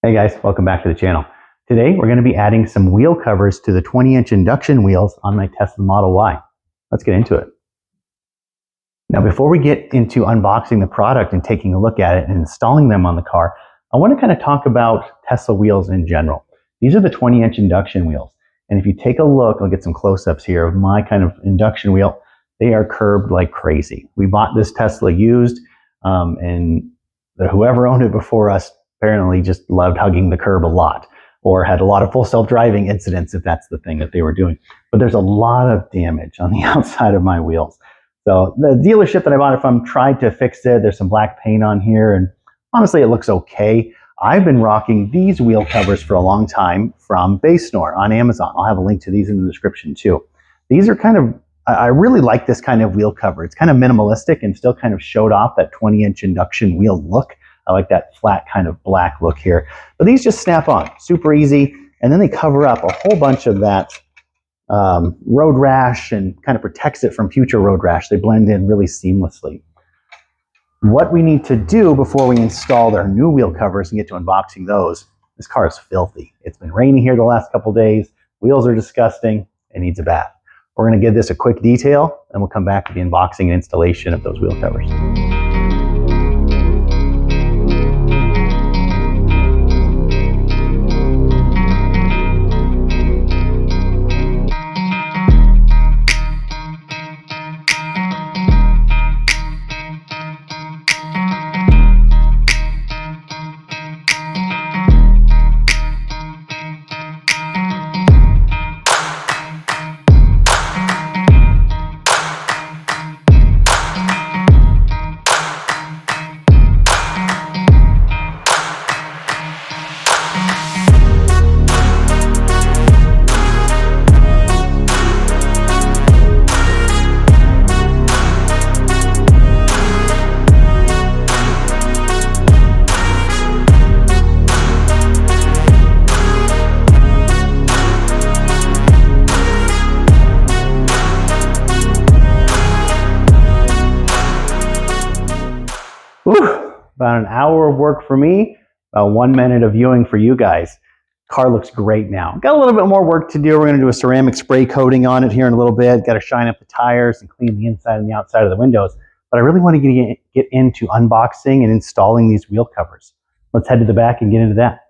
Hey guys, welcome back to the channel. Today we're going to be adding some wheel covers to the 20-inch induction wheels on my Tesla Model Y. Let's get into it. Now before we get into unboxing the product and taking a look at it and installing them on the car, I want to kind of talk about Tesla wheels in general. These are the 20-inch induction wheels. And if you take a look, I'll get some close-ups here of my kind of induction wheel. They are curved like crazy. We bought this Tesla used and whoever owned it before us apparently just loved hugging the curb a lot, or had a lot of full self-driving incidents if that's the thing that they were doing. But there's a lot of damage on the outside of my wheels. So the dealership that I bought it from tried to fix it. There's some black paint on here, and honestly, it looks okay. I've been rocking these wheel covers for a long time from Baysnor on Amazon. I'll have a link to these in the description too. These are kind of, I really like this kind of wheel cover. It's kind of minimalistic and still kind of showed off that 20-inch induction wheel look. I like that flat kind of black look here. But these just snap on, super easy. And then they cover up a whole bunch of that road rash and kind of protects it from future road rash. They blend in really seamlessly. What we need to do before we install their new wheel covers and get to unboxing those, this car is filthy. It's been raining here the last couple days. Wheels are disgusting. It needs a bath. We're going to give this a quick detail, and we'll come back to the unboxing and installation of those wheel covers. About an hour of work for me, about 1 minute of viewing for you guys. Car looks great now. Got a little bit more work to do. We're going to do a ceramic spray coating on it here in a little bit. Got to shine up the tires and clean the inside and the outside of the windows. But I really want to get into unboxing and installing these wheel covers. Let's head to the back and get into that.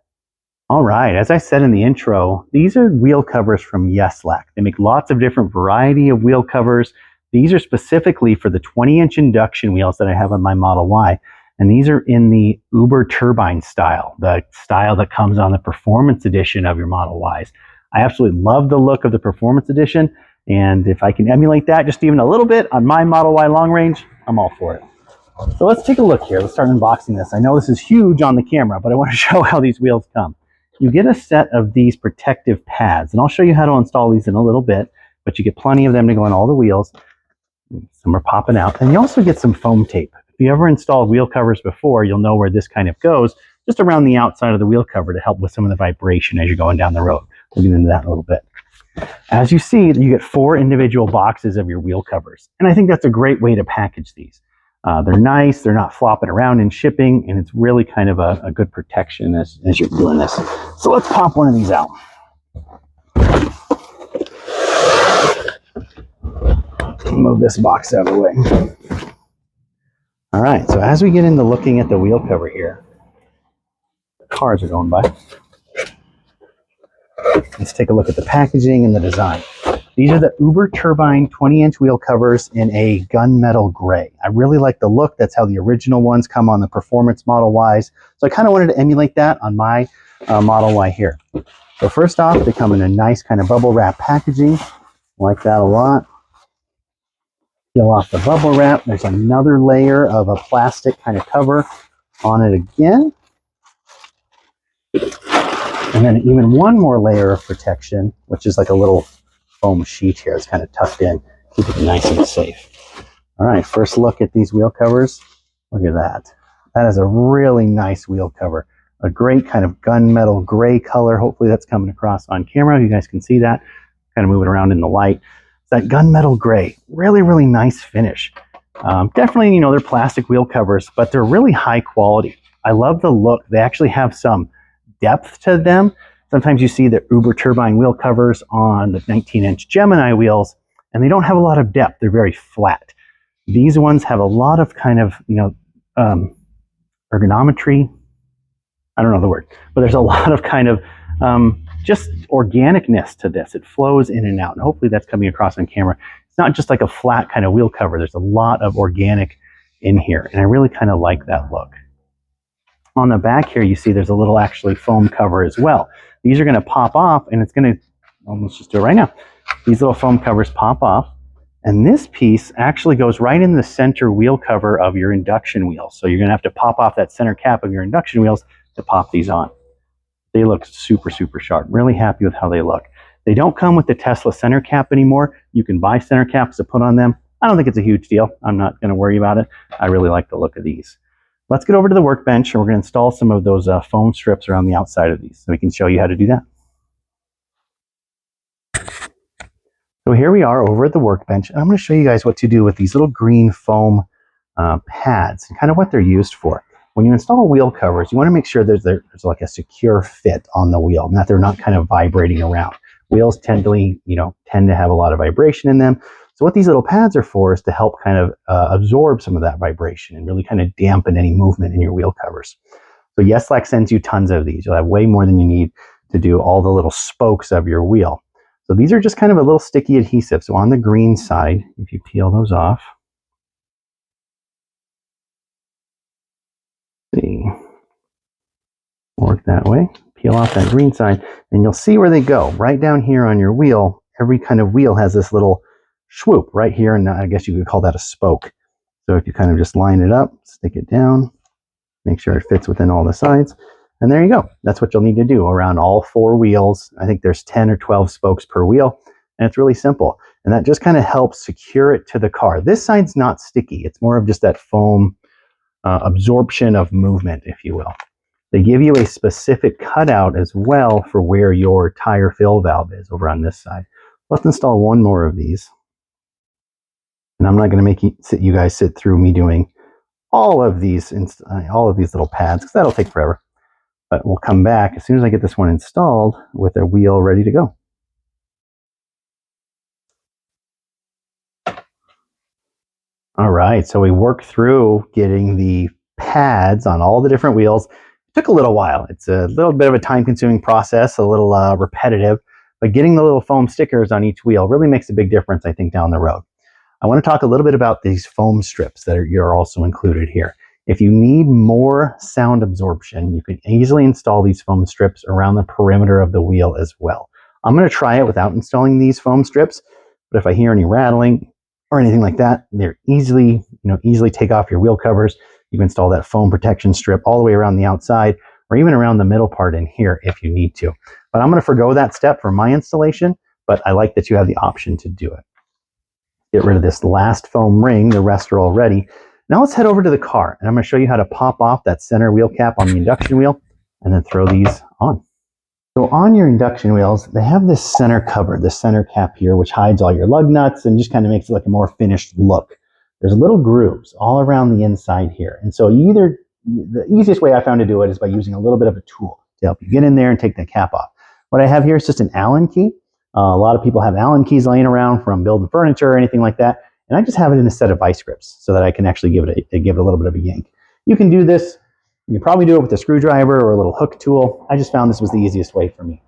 All right, as I said in the intro, these are wheel covers from Yeslac. They make lots of different variety of wheel covers. These are specifically for the 20-inch induction wheels that I have on my Model Y. And these are in the Uber Turbine style, the style that comes on the Performance Edition of your Model Ys. I absolutely love the look of the Performance Edition, and if I can emulate that just even a little bit on my Model Y long range, I'm all for it. So let's take a look here. Let's start unboxing this. I know this is huge on the camera, but I want to show how these wheels come. You get a set of these protective pads, and I'll show you how to install these in a little bit, but you get plenty of them to go on all the wheels. Some are popping out, and you also get some foam tape. If you ever installed wheel covers before, you'll know where this kind of goes, just around the outside of the wheel cover to help with some of the vibration as you're going down the road. We'll get into that in a little bit. As you see, you get 4 individual boxes of your wheel covers, and I think that's a great way to package these. They're nice, they're not flopping around in shipping, and it's really kind of a good protection as you're doing this. So let's pop one of these out. Move this box out of the way. All right, so as we get into looking at the wheel cover here, the cars are going by. Let's take a look at the packaging and the design. These are the Uber Turbine 20-inch wheel covers in a gunmetal gray. I really like the look. That's how the original ones come on the Performance Model Ys. So I kind of wanted to emulate that on my Model Y here. So first off, they come in a nice kind of bubble wrap packaging. I like that a lot. Peel off the bubble wrap. There's another layer of a plastic kind of cover on it again. And then even one more layer of protection, which is like a little foam sheet here. It's kind of tucked in, keep it nice and safe. All right, first look at these wheel covers. Look at that. That is a really nice wheel cover. A great kind of gunmetal gray color. Hopefully that's coming across on camera. You guys can see that. Kind of move it around in the light. That gunmetal gray, really, really nice finish. Definitely, they're plastic wheel covers, but they're really high quality. I love the look. They actually have some depth to them. Sometimes you see the Uber turbine wheel covers on the 19-inch Gemini wheels, and they don't have a lot of depth. They're very flat. These ones have a lot of kind of, ergonometry. I don't know the word, but there's a lot of kind of just organicness to this. It flows in and out, and hopefully that's coming across on camera. It's not just like a flat kind of wheel cover. There's a lot of organic in here, and I really kind of like that look. On the back here, you see there's a little actually foam cover as well. These are going to pop off, and it's going to, let's just do it right now. These little foam covers pop off, and this piece actually goes right in the center wheel cover of your induction wheels. So you're going to have to pop off that center cap of your induction wheels to pop these on. They look super, super sharp. Really happy with how they look. They don't come with the Tesla center cap anymore. You can buy center caps to put on them. I don't think it's a huge deal. I'm not going to worry about it. I really like the look of these. Let's get over to the workbench, and we're going to install some of those foam strips around the outside of these so we can show you how to do that. So here we are over at the workbench, and I'm going to show you guys what to do with these little green foam pads and kind of what they're used for. When you install wheel covers, you want to make sure there's like a secure fit on the wheel, and that they're not kind of vibrating around. Wheels tend to have a lot of vibration in them. So what these little pads are for is to help kind of absorb some of that vibration and really kind of dampen any movement in your wheel covers. So Yeslac sends you tons of these. You'll have way more than you need to do all the little spokes of your wheel. So these are just kind of a little sticky adhesive. So on the green side, if you peel those off, see, work that way, peel off that green side, and you'll see where they go. Right down here on your wheel, every kind of wheel has this little swoop right here, and I guess you could call that a spoke. So if you kind of just line it up, stick it down, make sure it fits within all the sides, and there you go. That's what you'll need to do around all 4 wheels. I think there's 10 or 12 spokes per wheel, and it's really simple. And that just kind of helps secure it to the car. This side's not sticky. It's more of just that foam absorption of movement, if you will. They give you a specific cutout as well for where your tire fill valve is over on this side. Let's install one more of these. And I'm not going to make you guys sit through me doing all of these little pads, because that'll take forever. But we'll come back as soon as I get this one installed with a wheel ready to go. All right, so we worked through getting the pads on all the different wheels. It took a little while. It's a little bit of a time-consuming process, a little repetitive, but getting the little foam stickers on each wheel really makes a big difference, I think, down the road. I want to talk a little bit about these foam strips that are also included here. If you need more sound absorption, you can easily install these foam strips around the perimeter of the wheel as well. I'm going to try it without installing these foam strips, but if I hear any rattling or anything like that, they're easily take off your wheel covers. You can install that foam protection strip all the way around the outside, or even around the middle part in here if you need to. But I'm going to forgo that step for my installation, but I like that you have the option to do it. Get rid of this last foam ring. The rest are all ready. Now let's head over to the car, and I'm going to show you how to pop off that center wheel cap on the induction wheel and then throw these on. So on your induction wheels, they have this center cover, this center cap here, which hides all your lug nuts and just kind of makes it like a more finished look. There's little grooves all around the inside here. And so the easiest way I found to do it is by using a little bit of a tool to help you get in there and take the cap off. What I have here is just an Allen key. A lot of people have Allen keys laying around from building furniture or anything like that. And I just have it in a set of vice grips so that I can actually give it a little bit of a yank. You can do this. You can probably do it with a screwdriver or a little hook tool. I just found this was the easiest way for me.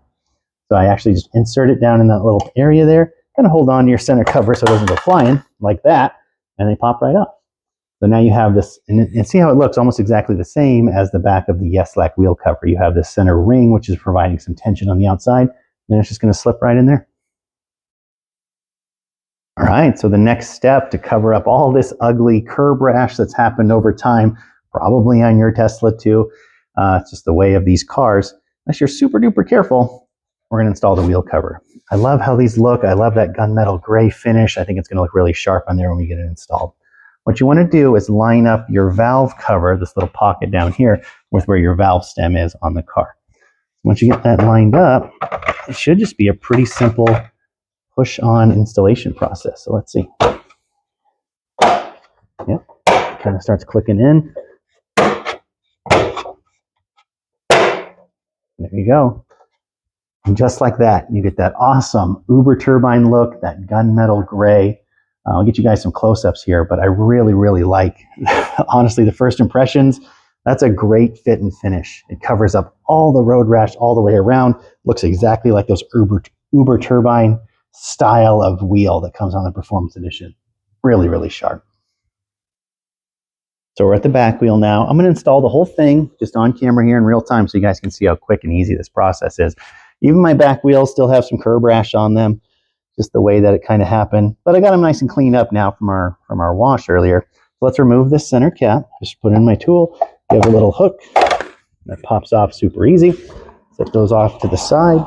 So I actually just insert it down in that little area there, kind of hold on to your center cover so it doesn't go flying like that, and they pop right up. So now you have this, and see how it looks almost exactly the same as the back of the Yeslac wheel cover. You have this center ring, which is providing some tension on the outside, and it's just going to slip right in there. All right, so the next step to cover up all this ugly curb rash that's happened over time, probably on your Tesla too, it's just the way of these cars. Unless you're super duper careful, we're going to install the wheel cover. I love how these look. I love that gunmetal gray finish. I think it's going to look really sharp on there when we get it installed. What you want to do is line up your valve cover, this little pocket down here, with where your valve stem is on the car. Once you get that lined up, it should just be a pretty simple push-on installation process. So let's see. Yep, kind of starts clicking in. There you go. And just like that, you get that awesome Uber turbine look, that gunmetal gray. I'll get you guys some close-ups here, but I really, really like, honestly, the first impressions. That's a great fit and finish. It covers up all the road rash all the way around. Looks exactly like those Uber turbine style of wheel that comes on the Performance Edition. Really, really sharp. So we're at the back wheel now. I'm going to install the whole thing just on camera here in real time so you guys can see how quick and easy this process is. Even my back wheels still have some curb rash on them, just the way that it kind of happened. But I got them nice and cleaned up now from our wash earlier. So let's remove this center cap. Just put in my tool. You have a little hook that pops off super easy. Set those off to the side.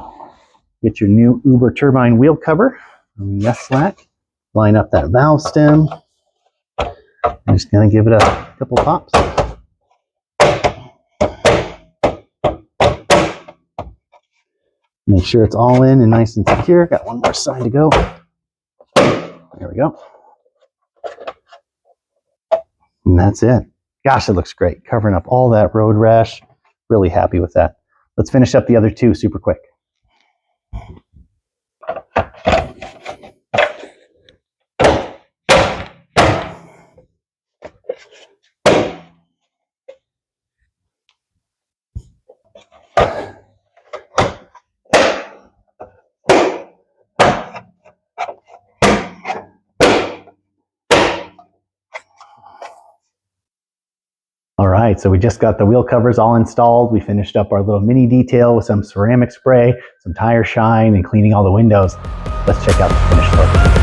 Get your new Uber turbine wheel cover from Yeslac. Line up that valve stem. I'm just going to give it a couple pops. Make sure it's all in and nice and secure. Got one more side to go. There we go. And that's it. Gosh, it looks great. Covering up all that road rash. Really happy with that. Let's finish up the other two super quick. All right, so we just got the wheel covers all installed. We finished up our little mini detail with some ceramic spray, some tire shine, and cleaning all the windows. Let's check out the finished look.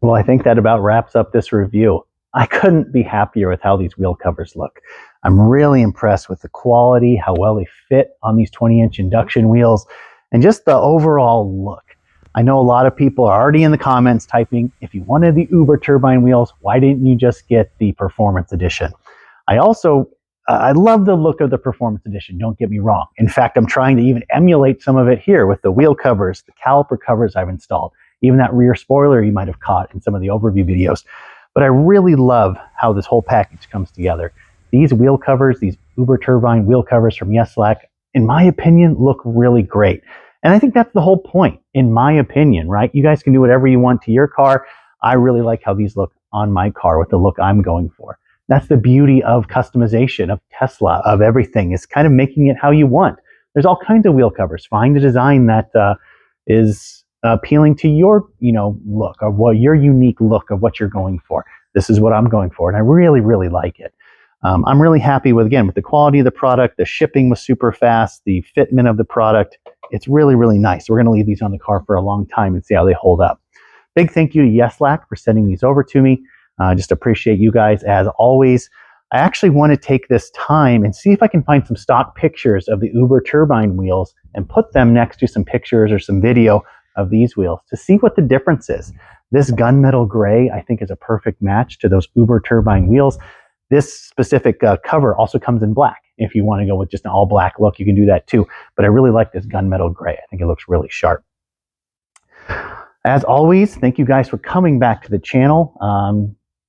Well, I think that about wraps up this review. I couldn't be happier with how these wheel covers look. I'm really impressed with the quality, how well they fit on these 20-inch induction wheels, and just the overall look. I know a lot of people are already in the comments typing, if you wanted the Uber turbine wheels, why didn't you just get the Performance Edition? I love the look of the Performance Edition, don't get me wrong. In fact, I'm trying to even emulate some of it here with the wheel covers, the caliper covers I've installed. Even that rear spoiler you might have caught in some of the overview videos. But I really love how this whole package comes together. These wheel covers, these Uber turbine wheel covers from Yeslac, in my opinion, look really great. And I think that's the whole point, in my opinion, right? You guys can do whatever you want to your car. I really like how these look on my car with the look I'm going for. That's the beauty of customization, of Tesla, of everything, is kind of making it how you want. There's all kinds of wheel covers. Find a design that is appealing to your, look, or what your unique look of what you're going for. This is what I'm going for, and I really, really like it. I'm really happy with the quality of the product. The shipping was super fast. The fitment of the product, it's really, really nice. We're going to leave these on the car for a long time and see how they hold up. Big thank you to Yeslac for sending these over to me. Just appreciate you guys as always. I actually want to take this time and see if I can find some stock pictures of the Uber turbine wheels and put them next to some pictures or some video of these wheels to see what the difference is. This gunmetal gray, I think, is a perfect match to those Uber turbine wheels. This specific cover also comes in black. If you want to go with just an all black look, you can do that too. But I really like this gunmetal gray. I think it looks really sharp. As always, thank you guys for coming back to the channel.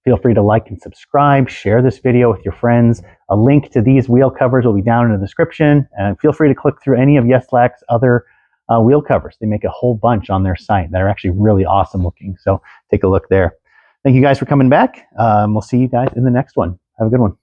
Feel free to like and subscribe, share this video with your friends. A link to these wheel covers will be down in the description. And feel free to click through any of Yeslac's other wheel covers. They make a whole bunch on their site that are actually really awesome looking. So take a look there. Thank you guys for coming back. We'll see you guys in the next one. Have a good one.